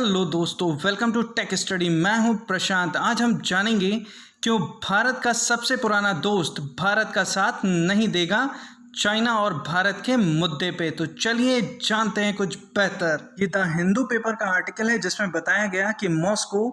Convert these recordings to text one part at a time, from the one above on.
Hello दोस्तों, welcome to tech study. मैं हूं प्रशांत। आज हम जानेंगे क्यों भारत का सबसे पुराना दोस्त भारत का साथ नहीं देगा चाइना और भारत के मुद्दे पे। तो चलिए जानते हैं कुछ बेहतर। ये द हिंदू पेपर का आर्टिकल है जिसमें बताया गया कि Moscow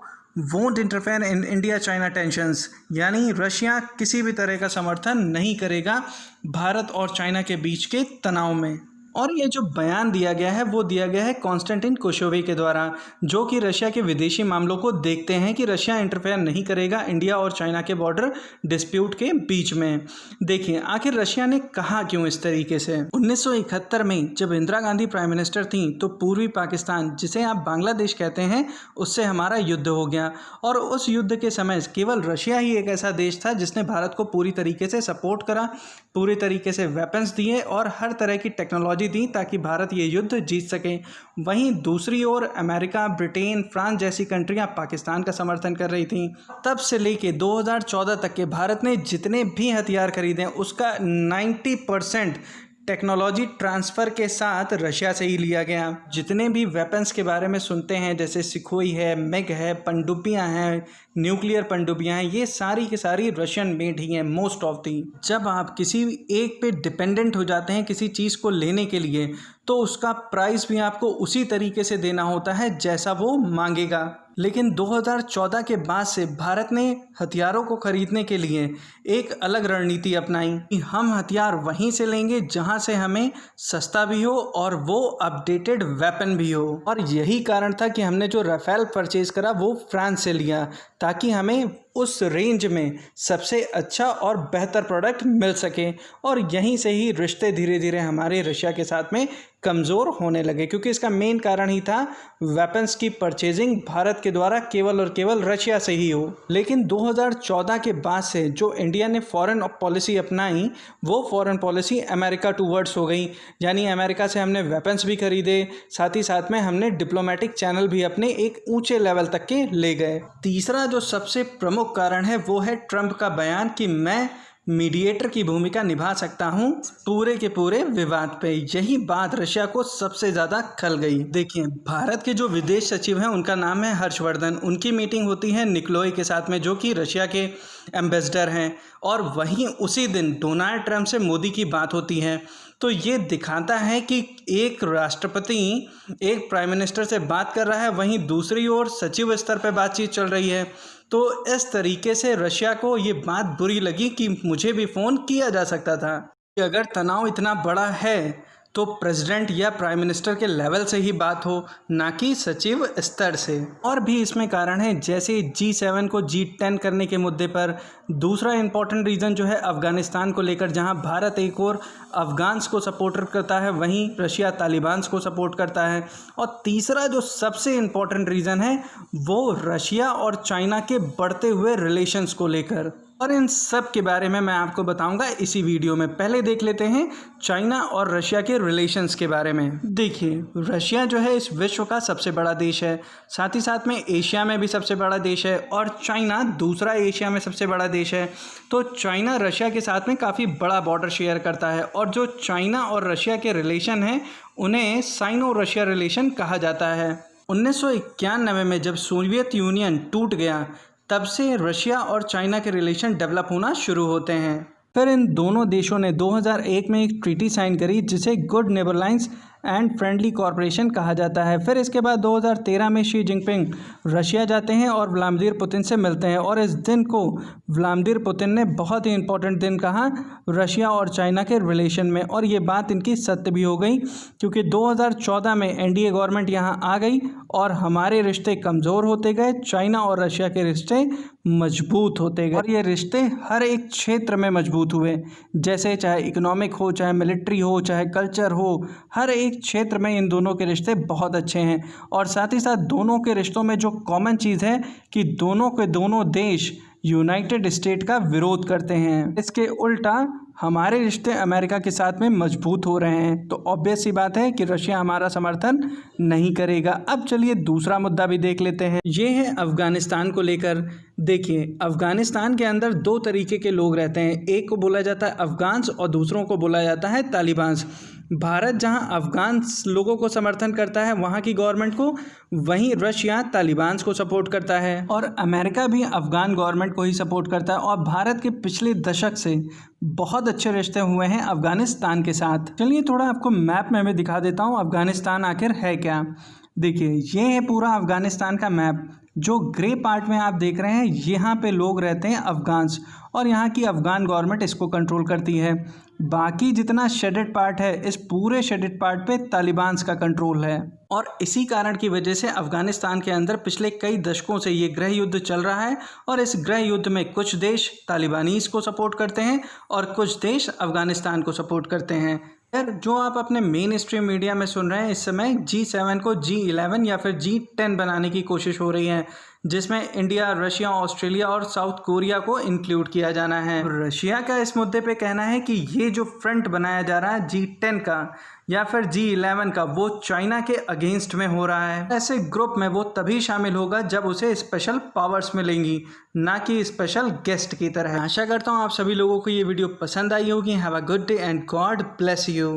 won't interfere in India China tensions, यानी रशिया किसी भी तरह का समर्थन नहीं करेगा भारत और चाइना के बीच के तनाव में। और ये जो बयान दिया गया है वो दिया गया है कॉन्स्टेंटिन कुशोवी के द्वारा, जो कि रशिया के विदेशी मामलों को देखते हैं कि रशिया इंटरफेयर नहीं करेगा इंडिया और चाइना के बॉर्डर डिस्प्यूट के बीच में। देखिए आखिर रशिया ने कहा क्यों इस तरीके से। 1971 में जब इंदिरा गांधी प्राइम मिनिस्टर थी तो पूर्वी पाकिस्तान, जिसे आप बांग्लादेश कहते हैं, उससे हमारा युद्ध हो गया। और उस युद्ध के समय केवल रशिया ही एक ऐसा देश था जिसने भारत को पूरी तरीके से सपोर्ट करा, पूरी तरीके से वेपन्स दिए और हर तरह की टेक्नोलॉजी दी ताकि भारत ये युद्ध जीत सके। वहीं दूसरी ओर अमेरिका, ब्रिटेन, फ्रांस जैसी कंट्रियां पाकिस्तान का समर्थन कर रही थीं। तब से लेके 2014 तक के भारत ने जितने भी हथियार खरीदे उसका 90% टेक्नोलॉजी ट्रांसफ़र के साथ रशिया से ही लिया गया। जितने भी वेपन्स के बारे में सुनते हैं, जैसे सिखोई है, मिग है, पनडुब्बियाँ हैं, न्यूक्लियर पनडुब्बियाँ हैं, ये सारी की सारी रशियन मेड ही हैं मोस्ट ऑफ दी। जब आप किसी एक पे डिपेंडेंट हो जाते हैं किसी चीज़ को लेने के लिए, तो उसका प्राइस भी आपको उसी तरीके से देना होता है जैसा वो मांगेगा। लेकिन 2014 के बाद से भारत ने हथियारों को खरीदने के लिए एक अलग रणनीति अपनाई कि हम हथियार वहीं से लेंगे जहां से हमें सस्ता भी हो और वो अपडेटेड वेपन भी हो। और यही कारण था कि हमने जो राफेल परचेज करा वो फ्रांस से लिया, ताकि हमें उस रेंज में सबसे अच्छा और बेहतर प्रोडक्ट मिल सके। और यहीं से ही रिश्ते धीरे धीरे हमारे रशिया के साथ में कमज़ोर होने लगे, क्योंकि इसका मेन कारण ही था वेपन्स की परचेजिंग भारत के द्वारा केवल और केवल रशिया से ही हो। लेकिन 2014 के बाद से जो इंडिया ने फॉरेन पॉलिसी अपनाई वो फॉरेन पॉलिसी अमेरिका टूवर्ड्स हो गई, यानी अमेरिका से हमने वेपन्स भी खरीदे, साथ ही साथ में हमने डिप्लोमेटिक चैनल भी अपने एक ऊंचे लेवल तक के ले गए। तीसरा जो सबसे प्रमुख कारण है वो है ट्रंप का बयान कि मैं मीडिएटर की भूमिका निभा सकता हूं पूरे के पूरे विवाद पे। यही बात रशिया को सबसे ज़्यादा खल गई। देखिए भारत के जो विदेश सचिव हैं उनका नाम है हर्षवर्धन। उनकी मीटिंग होती है निकोलाई के साथ में, जो कि रशिया के एम्बेसडर हैं। और वहीं उसी दिन डोनाल्ड ट्रंप से मोदी की बात होती है। तो ये दिखाता है कि एक राष्ट्रपति एक प्राइम मिनिस्टर से बात कर रहा है, वहीं दूसरी ओर सचिव स्तर पर बातचीत चल रही है। तो इस तरीके से रशिया को ये बात बुरी लगी कि मुझे भी फ़ोन किया जा सकता था। कि अगर तनाव इतना बड़ा है तो प्रेसिडेंट या प्राइम मिनिस्टर के लेवल से ही बात हो, ना कि सचिव स्तर से। और भी इसमें कारण है, जैसे G7 को G10 करने के मुद्दे पर। दूसरा इम्पॉर्टेंट रीज़न जो है अफ़गानिस्तान को लेकर, जहां भारत एक और अफ़गान्स को सपोर्ट करता है, वहीं रशिया तालिबान्स को सपोर्ट करता है। और तीसरा जो सबसे इम्पॉर्टेंट रीज़न है वो रशिया और चाइना के बढ़ते हुए रिलेशंस को लेकर। और इन सब के बारे में मैं आपको बताऊंगा इसी वीडियो में। पहले देख लेते हैं चाइना और रशिया के रिलेशंस के बारे में। देखिए रशिया जो है इस विश्व का सबसे बड़ा देश है, साथ ही साथ में एशिया में भी सबसे बड़ा देश है, और चाइना दूसरा एशिया में सबसे बड़ा देश है। तो चाइना रशिया के साथ में काफ़ी बड़ा बॉर्डर शेयर करता है। और जो चाइना और रशिया के रिलेशन हैं उन्हें साइनो रशिया रिलेशन कहा जाता है। 1991 में जब सोवियत यूनियन टूट गया, तब से रशिया और चाइना के रिलेशन डेवलप होना शुरू होते हैं। फिर इन दोनों देशों ने 2001 में एक ट्रीटी साइन करी जिसे good neighbour lines and friendly corporation कहा जाता है। फिर इसके बाद 2013 में शी जिनपिंग रशिया जाते हैं और व्लादिमीर पुतिन से मिलते हैं। और इस दिन को व्लादिमीर पुतिन ने बहुत ही इंपॉर्टेंट दिन कहा रशिया और चाइना के रिलेशन में। और ये बात इनकी सत्य भी हो गई, क्योंकि 2014 में एनडीए गवर्नमेंट यहाँ आ गई और हमारे रिश्ते कमज़ोर होते गए, चाइना और रशिया के रिश्ते मजबूत होते गए। और ये रिश्ते हर एक क्षेत्र में मजबूत हुए, जैसे चाहे इकोनॉमिक हो, चाहे मिलिट्री हो, चाहे कल्चर हो, हर एक क्षेत्र में इन दोनों के रिश्ते बहुत अच्छे हैं। और साथ ही साथ दोनों के रिश्तों में जो कॉमन चीज़ है कि दोनों के दोनों देश यूनाइटेड स्टेट का विरोध करते हैं। इसके उल्टा हमारे रिश्ते अमेरिका के साथ में मजबूत हो रहे हैं। तो ऑब्वियस सी बात है कि रशिया हमारा समर्थन नहीं करेगा। अब चलिए दूसरा मुद्दा भी देख लेते हैं, ये है अफ़गानिस्तान को लेकर। देखिए अफ़गानिस्तान के अंदर दो तरीके के लोग रहते हैं, एक को बोला जाता है अफ़गान्स और दूसरों को बोला जाता है तालिबान्स। भारत जहां अफ़गान लोगों को समर्थन करता है वहां की गवर्नमेंट को, वहीं रशिया तालिबान को सपोर्ट करता है और अमेरिका भी अफ़गान गवर्नमेंट को ही सपोर्ट करता है। और भारत के पिछले दशक से बहुत अच्छे रिश्ते हुए हैं अफ़गानिस्तान के साथ। चलिए थोड़ा आपको मैप में मैं दिखा देता हूँ अफ़गानिस्तान आखिर है क्या। देखिए ये है पूरा अफ़गानिस्तान का मैप। जो ग्रे पार्ट में आप देख रहे हैं यहाँ पे लोग रहते हैं अफ़गान्स, और यहाँ की अफ़गान गवर्नमेंट इसको कंट्रोल करती है। बाकी जितना शेडेड पार्ट है, इस पूरे शेडेड पार्ट पे तालिबान्स का कंट्रोल है। और इसी कारण की वजह से अफ़गानिस्तान के अंदर पिछले कई दशकों से ये गृह युद्ध चल रहा है। और इस गृह युद्ध में कुछ देश तालिबानीज़ को सपोर्ट करते हैं और कुछ देश अफ़गानिस्तान को सपोर्ट करते हैं। यार जो आप अपने मेन स्ट्रीम मीडिया में सुन रहे हैं इस समय G7 को G11 या फिर G10 बनाने की कोशिश हो रही है, जिसमें इंडिया, रशिया, ऑस्ट्रेलिया और साउथ कोरिया को इंक्लूड किया जाना है। रशिया का इस मुद्दे पे कहना है कि ये जो फ्रंट बनाया जा रहा है G10 का या फिर G11 का, वो चाइना के अगेंस्ट में हो रहा है। ऐसे ग्रुप में वो तभी शामिल होगा जब उसे स्पेशल पावर्स मिलेंगी, ना कि स्पेशल गेस्ट की तरह। आशा करता हूँ आप सभी लोगों को ये वीडियो पसंद आई होगी। Have a good day and God bless you.